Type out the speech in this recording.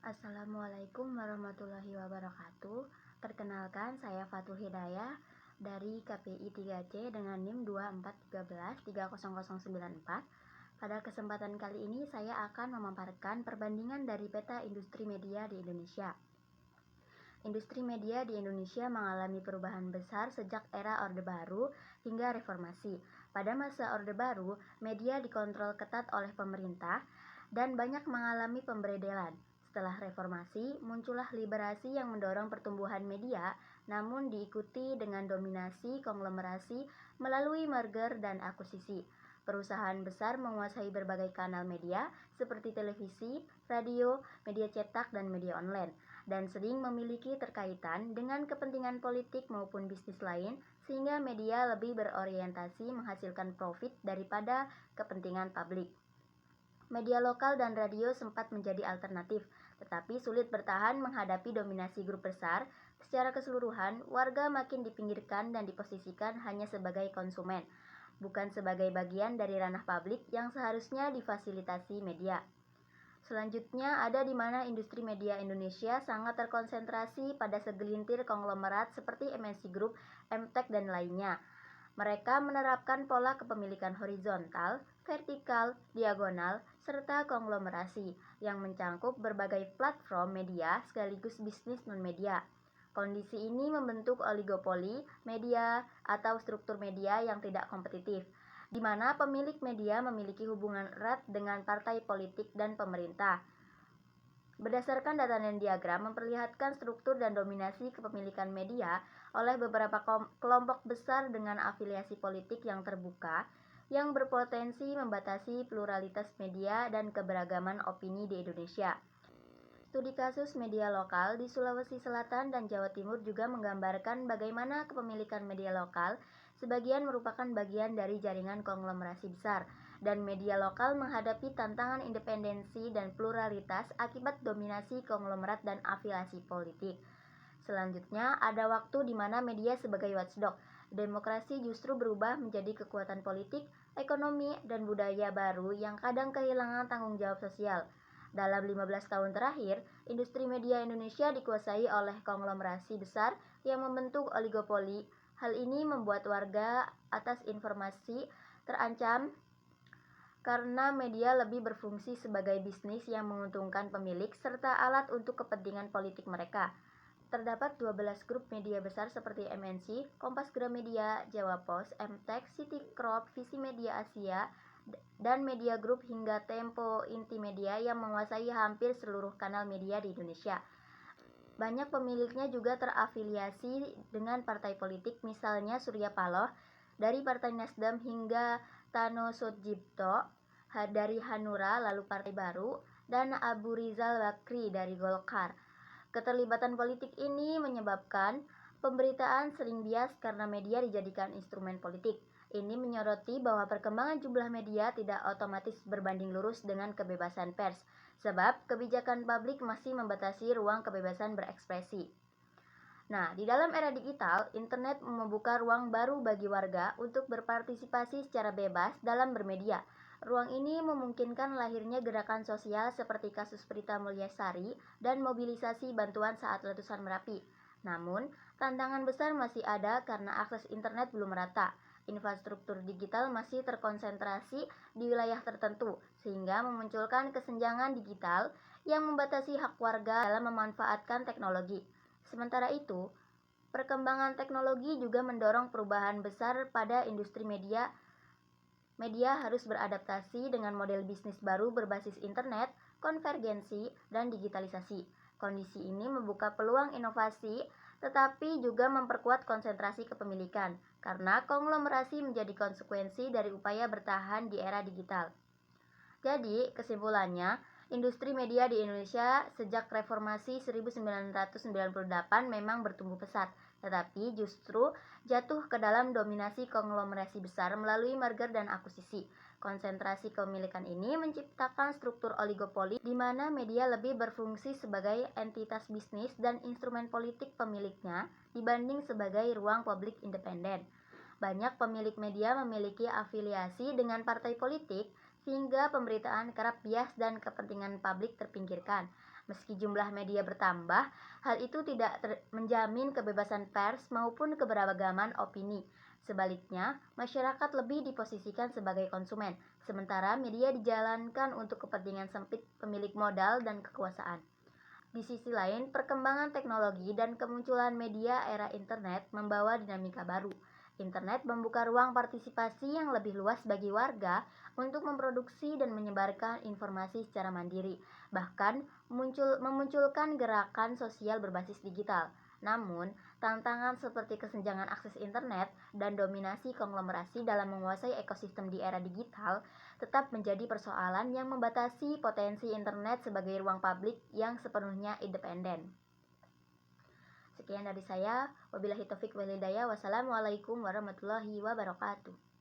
Assalamualaikum warahmatullahi wabarakatuh. Perkenalkan, saya Fatul Hidayah dari KPI 3C dengan NIM 2413300094. Pada kesempatan kali ini saya akan memaparkan perbandingan dari peta industri media di Indonesia. Industri media di Indonesia mengalami perubahan besar sejak era Orde Baru hingga Reformasi. Pada masa Orde Baru, media dikontrol ketat oleh pemerintah dan banyak mengalami pemberedelan. Setelah reformasi, muncullah liberasi yang mendorong pertumbuhan media, namun diikuti dengan dominasi konglomerasi melalui merger dan akuisisi. Perusahaan besar menguasai berbagai kanal media seperti televisi, radio, media cetak, dan media online, dan sering memiliki terkaitan dengan kepentingan politik maupun bisnis lain, sehingga media lebih berorientasi menghasilkan profit daripada kepentingan publik. Media lokal dan radio sempat menjadi alternatif, tetapi sulit bertahan menghadapi dominasi grup besar. Secara keseluruhan, warga makin dipinggirkan dan diposisikan hanya sebagai konsumen, bukan sebagai bagian dari ranah publik yang seharusnya difasilitasi media. Selanjutnya, ada di mana industri media Indonesia sangat terkonsentrasi pada segelintir konglomerat seperti MNC Group, Emtek, dan lainnya. Mereka menerapkan pola kepemilikan horizontal, vertikal, diagonal, serta konglomerasi yang mencangkup berbagai platform media sekaligus bisnis non-media. Kondisi ini membentuk oligopoli media atau struktur media yang tidak kompetitif, di mana pemilik media memiliki hubungan erat dengan partai politik dan pemerintah. Berdasarkan data dan diagram memperlihatkan struktur dan dominasi kepemilikan media oleh beberapa kelompok besar dengan afiliasi politik yang terbuka, yang berpotensi membatasi pluralitas media dan keberagaman opini di Indonesia. Studi kasus media lokal di Sulawesi Selatan dan Jawa Timur juga menggambarkan bagaimana kepemilikan media lokal sebagian merupakan bagian dari jaringan konglomerasi besar, dan media lokal menghadapi tantangan independensi dan pluralitas akibat dominasi konglomerat dan afiliasi politik. Selanjutnya, ada waktu di mana media sebagai watchdog. Demokrasi justru berubah menjadi kekuatan politik, ekonomi, dan budaya baru yang kadang kehilangan tanggung jawab sosial. Dalam 15 tahun terakhir, industri media Indonesia dikuasai oleh konglomerasi besar yang membentuk oligopoli. Hal ini membuat warga atas informasi terancam karena media lebih berfungsi sebagai bisnis yang menguntungkan pemilik serta alat untuk kepentingan politik mereka. Terdapat 12 grup media besar seperti MNC, Kompas Gramedia, Jawa Pos, Emtek, City Corp, Visi Media Asia, dan Media Group hingga Tempo Intimedia yang menguasai hampir seluruh kanal media di Indonesia. Banyak pemiliknya juga terafiliasi dengan partai politik, misalnya Surya Paloh dari Partai Nasdem hingga Tano Sudjipto dari Hanura lalu Partai Baru, dan Abu Rizal Bakri dari Golkar. Keterlibatan politik ini menyebabkan pemberitaan sering bias karena media dijadikan instrumen politik. Ini menyoroti bahwa perkembangan jumlah media tidak otomatis berbanding lurus dengan kebebasan pers, sebab kebijakan publik masih membatasi ruang kebebasan berekspresi. Nah, di dalam era digital, internet membuka ruang baru bagi warga untuk berpartisipasi secara bebas dalam bermedia. Ruang ini memungkinkan lahirnya gerakan sosial seperti kasus Prita Mulyasari dan mobilisasi bantuan saat letusan Merapi. Namun, tantangan besar masih ada karena akses internet belum merata. Infrastruktur digital masih terkonsentrasi di wilayah tertentu, sehingga memunculkan kesenjangan digital yang membatasi hak warga dalam memanfaatkan teknologi. Sementara itu, perkembangan teknologi juga mendorong perubahan besar pada industri media. Media harus beradaptasi dengan model bisnis baru berbasis internet, konvergensi, dan digitalisasi. Kondisi ini membuka peluang inovasi, tetapi juga memperkuat konsentrasi kepemilikan, karena konglomerasi menjadi konsekuensi dari upaya bertahan di era digital. Jadi, kesimpulannya, industri media di Indonesia sejak reformasi 1998 memang bertumbuh pesat, tetapi justru jatuh ke dalam dominasi konglomerasi besar melalui merger dan akuisisi. Konsentrasi kepemilikan ini menciptakan struktur oligopoli di mana media lebih berfungsi sebagai entitas bisnis dan instrumen politik pemiliknya dibanding sebagai ruang publik independen. Banyak pemilik media memiliki afiliasi dengan partai politik, sehingga pemberitaan kerap bias dan kepentingan publik terpinggirkan. Meski jumlah media bertambah, hal itu tidak menjamin kebebasan pers maupun keberagaman opini. Sebaliknya, masyarakat lebih diposisikan sebagai konsumen, sementara media dijalankan untuk kepentingan sempit pemilik modal dan kekuasaan. Di sisi lain, perkembangan teknologi dan kemunculan media era internet membawa dinamika baru. Internet membuka ruang partisipasi yang lebih luas bagi warga untuk memproduksi dan menyebarkan informasi secara mandiri, bahkan memunculkan gerakan sosial berbasis digital. Namun, tantangan seperti kesenjangan akses internet dan dominasi konglomerasi dalam menguasai ekosistem di era digital tetap menjadi persoalan yang membatasi potensi internet sebagai ruang publik yang sepenuhnya independen. Sekian dari saya. Wabillahi taufik wal hidayah. Wassalamualaikum warahmatullahi wabarakatuh.